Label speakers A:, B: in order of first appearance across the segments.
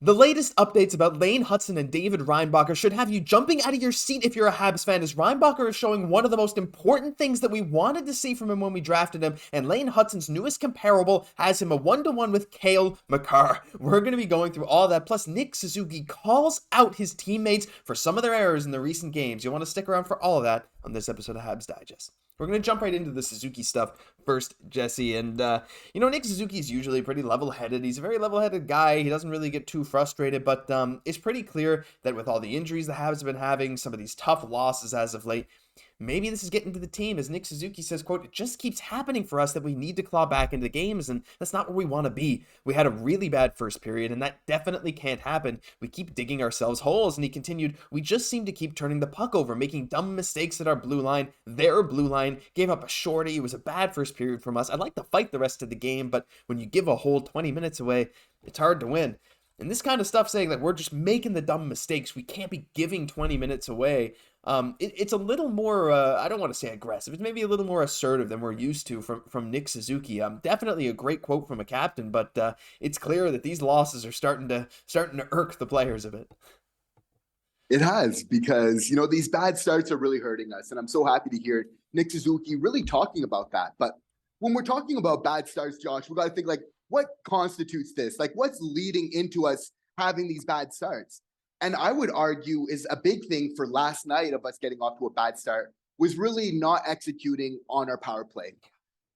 A: The latest updates about Lane Hutson and David Reinbacher should have you jumping out of your seat if you're a Habs fan, as Reinbacher is showing one of the most important things that we wanted to see from him when we drafted him, and Lane Hutson's newest comparable has him a 1-to-1 with Cale Makar. We're going to be going through all that, plus Nick Suzuki calls out his teammates for some of their errors in the recent games. You'll want to stick around for all of that on this episode of Habs Digest. We're going to jump right into the Suzuki stuff first, Jesse. And, Nick Suzuki is usually pretty level-headed. He's a very level-headed guy. He doesn't really get too frustrated, but it's pretty clear that with all the injuries the Habs have been having, some of these tough losses as of late, maybe this is getting to the team. As Nick Suzuki says, quote, "It just keeps happening for us that we need to claw back into games, and that's not where we want to be. We had a really bad first period, and that definitely can't happen. We keep digging ourselves holes." And he continued, "We just seem to keep turning the puck over, making dumb mistakes at our blue line. Their blue line gave up a shorty. It was a bad first period from us. I'd like to fight the rest of the game, but when you give a whole 20 minutes away, it's hard to win." And this kind of stuff saying that we're just making the dumb mistakes, we can't be giving 20 minutes away. It's a little more, I don't want to say aggressive. It's maybe a little more assertive than we're used to from Nick Suzuki. Definitely a great quote from a captain, but it's clear that these losses are starting to irk the players a bit.
B: It has, because, these bad starts are really hurting us. And I'm so happy to hear Nick Suzuki really talking about that. But when we're talking about bad starts, Josh, we got to think, what constitutes this? What's leading into us having these bad starts? And I would argue is a big thing for last night of us getting off to a bad start was really not executing on our power play.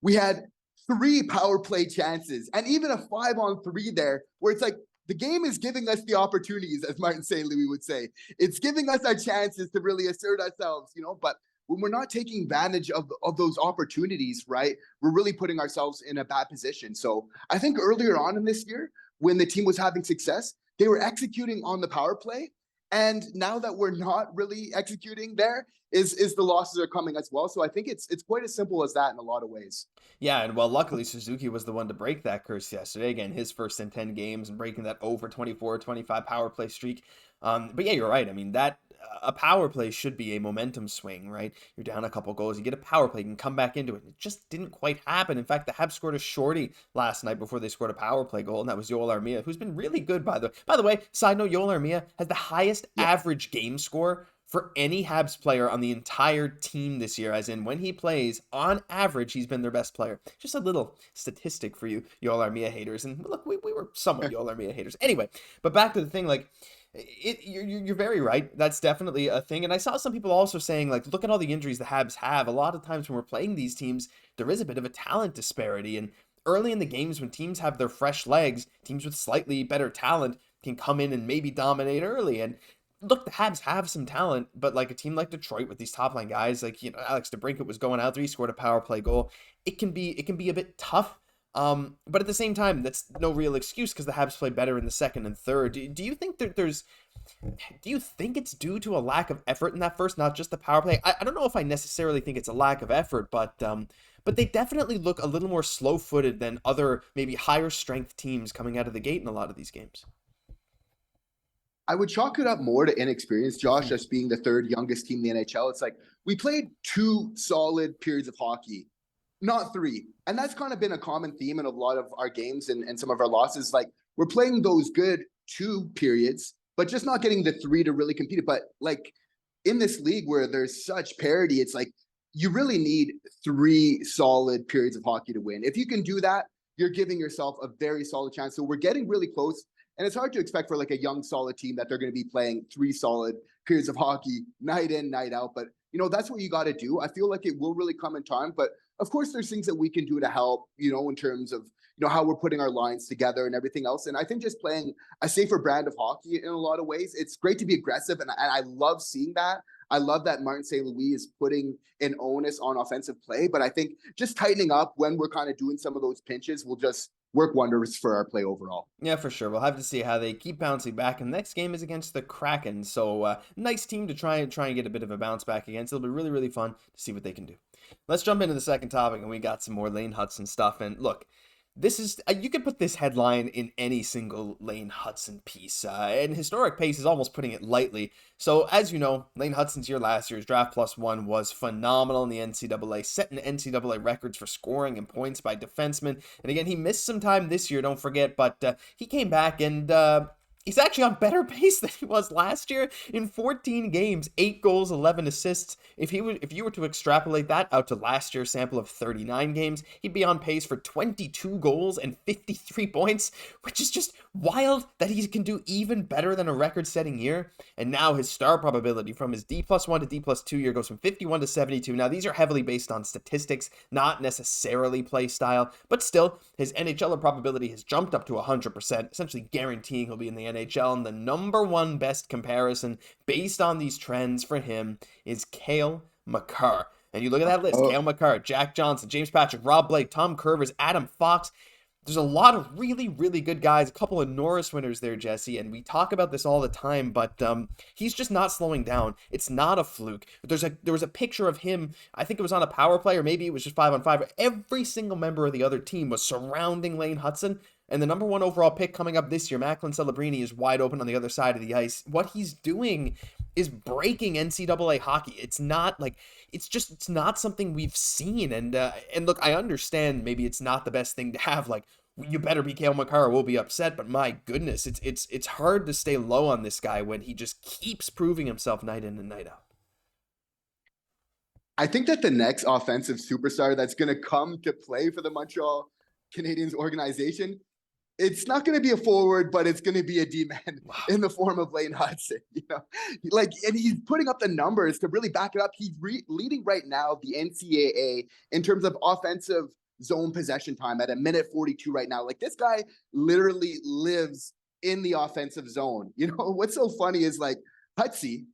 B: We had 3 power play chances and even a 5-on-3 there where it's the game is giving us the opportunities, as Martin St. Louis would say. It's giving us our chances to really assert ourselves, but when we're not taking advantage of those opportunities, right, we're really putting ourselves in a bad position. So I think earlier on in this year, when the team was having success, they were executing on the power play. And now that we're not really executing there, is the losses are coming as well. So I think it's quite as simple as that in a lot of ways.
A: Yeah, and well, luckily Suzuki was the one to break that curse yesterday. Again, his first in 10 games and breaking that over 24-25 power play streak. But yeah, you're right. I mean, that a power play should be a momentum swing, right? You're down a couple goals, you get a power play, you can come back into it. It just didn't quite happen. In fact, the Habs scored a shorty last night before they scored a power play goal, and that was Joel Armia, who's been really good, by the way. Side note, Joel Armia has the highest average game score for any Habs player on the entire team this year, as in when he plays, on average, he's been their best player. Just a little statistic for you Joel Armia haters. And look, we were somewhat Joel Armia haters. Anyway, but back to the thing, you're very right. That's definitely a thing. And I saw some people also saying, look at all the injuries the Habs have. A lot of times when we're playing these teams, there is a bit of a talent disparity. And early in the games, when teams have their fresh legs, teams with slightly better talent can come in and maybe dominate early. And look, the Habs have some talent, but a team like Detroit with these top line guys, Alex DeBrincat was going out there, he scored a power play goal. It can be a bit tough. But at the same time, that's no real excuse because the Habs play better in the second and third. Do you think that do you think it's due to a lack of effort in that first, not just the power play? I don't know if I necessarily think it's a lack of effort, but they definitely look a little more slow-footed than other maybe higher strength teams coming out of the gate in a lot of these games.
B: I would chalk it up more to inexperience, Josh, us being the 3rd youngest team in the NHL. It's we played 2 solid periods of hockey, not 3. And that's kind of been a common theme in a lot of our games and some of our losses. We're playing those good 2 periods, but just not getting the 3 to really compete. But in this league where there's such parity, it's you really need 3 solid periods of hockey to win. If you can do that, you're giving yourself a very solid chance. So we're getting really close. And it's hard to expect for a young, solid team that they're going to be playing 3 solid periods of hockey night in, night out. But, that's what you got to do. I feel like it will really come in time. But of course, there's things that we can do to help, in terms of, how we're putting our lines together and everything else. And I think just playing a safer brand of hockey in a lot of ways, it's great to be aggressive. And I love seeing that. I love that Martin St. Louis is putting an onus on offensive play. But I think just tightening up when we're kind of doing some of those pinches will just work wonders for our play overall.
A: Yeah, for sure. We'll have to see how they keep bouncing back. And the next game is against the Kraken. So nice team to try and get a bit of a bounce back against. It'll be really, really fun to see what they can do. Let's jump into the second topic, and we got some more Lane Hutson stuff. And look, this is, you could put this headline in any single Lane Hutson piece. And historic pace is almost putting it lightly. So as you know, Lane Hutson's year last year's draft +1 was phenomenal in the NCAA, setting NCAA records for scoring and points by defensemen. And again, he missed some time this year, don't forget, but he came back and he's actually on better pace than he was last year. In 14 games, 8 goals, 11 assists. If you were to extrapolate that out to last year's sample of 39 games, he'd be on pace for 22 goals and 53 points, which is just wild that he can do even better than a record-setting year. And now his star probability from his D+1 to D+2 year goes from 51 to 72. Now, these are heavily based on statistics, not necessarily play style, but still, his NHLer probability has jumped up to 100%, essentially guaranteeing he'll be in the NHL. And the number one best comparison based on these trends for him is Cale Makar. And you look at that list: Cale Makar, Jack Johnson, James Patrick, Rob Blake, Tom Kurvers, Adam Fox. There's a lot of really, really good guys, a couple of Norris winners there, Jesse, and we talk about this all the time, but he's just not slowing down. It's not a fluke. There was a picture of him, I think it was on a power play, or maybe it was just 5-on-5, but every single member of the other team was surrounding Lane Hutson, and the number 1 overall pick coming up this year, Macklin Celebrini, is wide open on the other side of the ice. What he's doing is breaking NCAA hockey. It's not like, it's not something we've seen. And look, I understand maybe it's not the best thing to have, like, you better be Cale Makar or we'll be upset, but my goodness, it's hard to stay low on this guy when he just keeps proving himself night in and night out.
B: I think that the next offensive superstar that's going to come to play for the Montreal Canadiens organization, it's not going to be a forward, but it's going to be a D-man in the form of Lane Hutson. And he's putting up the numbers to really back it up. He's leading right now the NCAA in terms of offensive zone possession time at 1:42 right now. Like, this guy literally lives in the offensive zone. What's so funny is, like, Hutsy,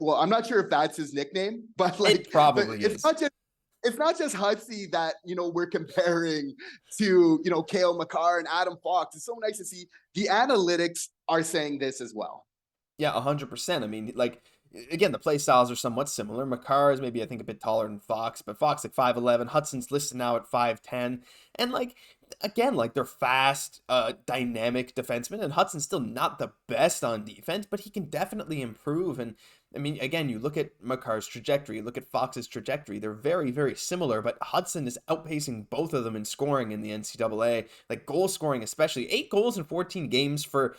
B: well, I'm not sure if that's his nickname, but like,
A: it probably is.
B: It's not just Hutsy that, we're comparing to, Cale Makar and Adam Fox. It's so nice to see the analytics are saying this as well.
A: Yeah, 100%. I mean, like, again, the play styles are somewhat similar. Makar is maybe, I think, a bit taller than Fox, but Fox like 5'11". Hudson's listed now at 5'10". And, like, again, like, they're fast, dynamic defensemen, and Hudson's still not the best on defense, but he can definitely improve. And I mean, again, you look at Makar's trajectory, you look at Fox's trajectory, they're very, very similar, but Hutson is outpacing both of them in scoring in the NCAA, like goal scoring especially. 8 goals in 14 games for,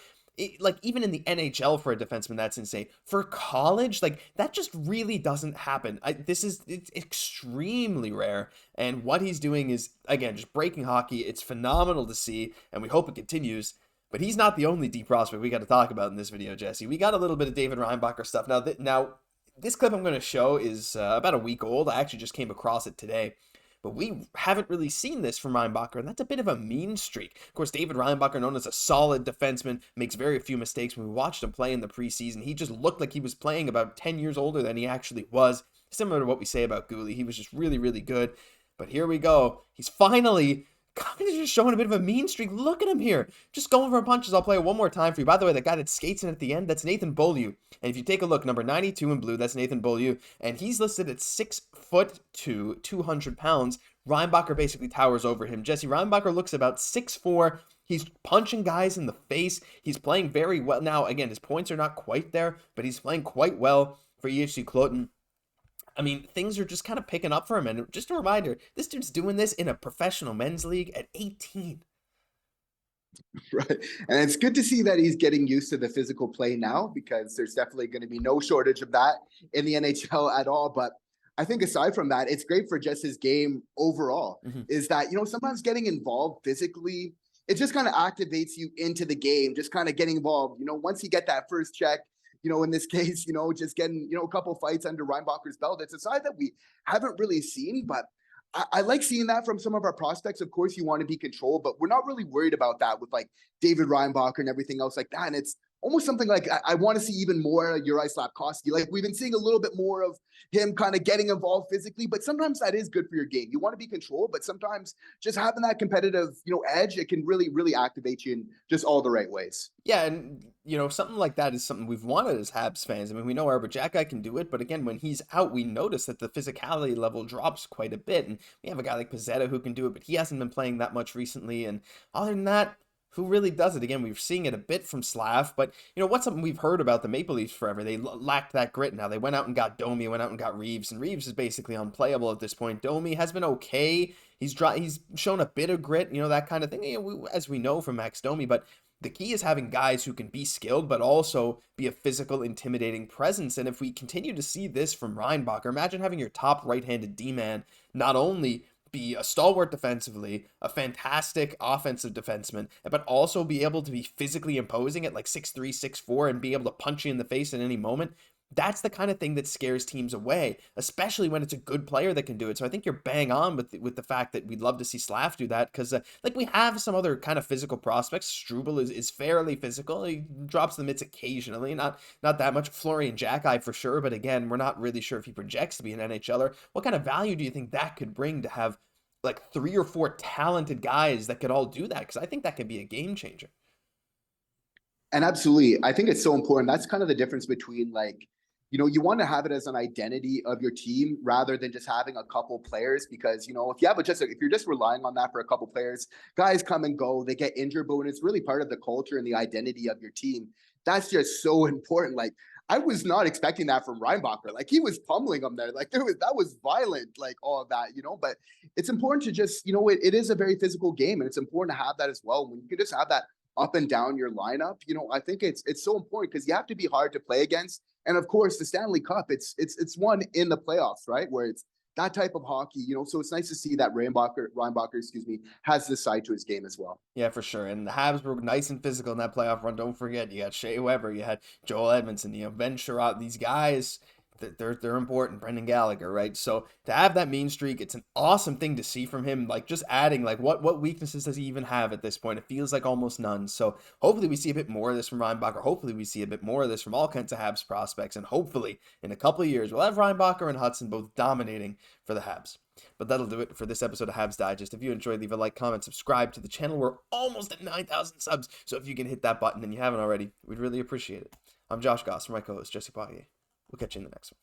A: like, even in the NHL for a defenseman, that's insane. For college, like, that just really doesn't happen. It's extremely rare, and what he's doing is, again, just breaking hockey. It's phenomenal to see, and we hope it continues. But he's not the only D prospect we got to talk about in this video, Jesse. We got a little bit of David Reinbacher stuff. Now, this clip I'm going to show is about a week old. I actually just came across it today. But we haven't really seen this from Reinbacher, and that's a bit of a mean streak. Of course, David Reinbacher, known as a solid defenseman, makes very few mistakes. When we watched him play in the preseason, he just looked like he was playing about 10 years older than he actually was. Similar to what we say about Guhle. He was just really, really good. But here we go. He's finally kind of just showing a bit of a mean streak. Look at him here. Just going for punches. I'll play it one more time for you. By the way, that guy that skates in at the end, that's Nathan Beaulieu. And if you take a look, number 92 in blue, that's Nathan Beaulieu. And he's listed at 6'2", 200 pounds. Reinbacher basically towers over him. Jesse, Reinbacher looks about 6'4". He's punching guys in the face. He's playing very well. Now, again, his points are not quite there, but he's playing quite well for EHC Cloton. I mean, things are just kind of picking up for him. And just a reminder, this dude's doing this in a professional men's league at 18.
B: Right. And it's good to see that he's getting used to the physical play now, because there's definitely going to be no shortage of that in the NHL at all. But I think aside from that, it's great for just his game overall, is that, sometimes getting involved physically, it just kind of activates you into the game, just kind of getting involved. Once you get that first check, in this case, just getting, a couple fights under Reinbacher's belt. It's a side that we haven't really seen, but I like seeing that from some of our prospects. Of course, you want to be controlled, but we're not really worried about that with, like, David Reinbacher and everything else like that. And it's almost something like I want to see even more Juraj Slafkovsky. Like, we've been seeing a little bit more of him kind of getting involved physically, but sometimes that is good for your game. You want to be controlled, but sometimes just having that competitive, edge, it can really, really activate you in just all the right ways.
A: Yeah, and, something like that is something we've wanted as Habs fans. I mean, we know Arber Xhekaj can do it, but again, when he's out, we notice that the physicality level drops quite a bit. And we have a guy like Pizzetta who can do it, but he hasn't been playing that much recently. And other than that, who really does it? Again, we're seeing it a bit from Slav, but, what's something we've heard about the Maple Leafs forever? They lacked that grit. Now they went out and got Domi, went out and got Reeves, and Reeves is basically unplayable at this point. Domi has been okay. He's shown a bit of grit, that kind of thing, as we know from Max Domi, but The key is having guys who can be skilled, but also be a physical, intimidating presence. And if we continue to see this from Reinbacher, imagine having your top right-handed D-man not only be a stalwart defensively, a fantastic offensive defenseman, but also be able to be physically imposing at like 6'3", 6'4", and be able to punch you in the face at any moment. That's the kind of thing that scares teams away, especially when it's a good player that can do it. So I think you're bang on with the fact that we'd love to see Slav do that, because like we have some other kind of physical prospects. Struble is fairly physical. He drops the mitts occasionally, not that much. Florian Xhekaj for sure, but again, we're not really sure if he projects to be an NHLer. What kind of value do you think that could bring to have like 3 or 4 talented guys that could all do that? Because I think that could be a game changer.
B: And absolutely, I think it's so important. That's kind of the difference between like, you want to have it as an identity of your team rather than just having a couple players, because, if you have if you're just relying on that for a couple players, guys come and go, they get injured, but when it's really part of the culture and the identity of your team, that's just so important. Like, I was not expecting that from Reinbacher. Like, he was pummeling them there. Like, that was violent, like all of that, but it's important to just, it is a very physical game, and it's important to have that as well. When you can just have that up and down your lineup, I think it's so important, because you have to be hard to play against. And of course, the Stanley Cup, it's won in the playoffs, right? Where it's that type of hockey, so it's nice to see that Reinbacher, has this side to his game as well.
A: Yeah, for sure. And the Habs were nice and physical in that playoff run. Don't forget, you had Shea Weber, you had Joel Edmundson, Ben Sherratt. These guys, they're important. Brendan Gallagher, right? So to have that mean streak, it's an awesome thing to see from him. Like, just adding, like, what weaknesses does he even have at this point? It feels like almost none. So hopefully we see a bit more of this from Reinbacher. Hopefully we see a bit more of this from all kinds of Habs prospects. And hopefully in a couple of years, we'll have Reinbacher and Hutson both dominating for the Habs. But that'll do it for this episode of Habs Digest. If you enjoyed, leave a like, comment, subscribe to the channel. We're almost at 9,000 subs. So if you can hit that button and you haven't already, we'd really appreciate it. I'm Josh Gosse, for my co-host Jesse Poirier. We'll catch you in the next one.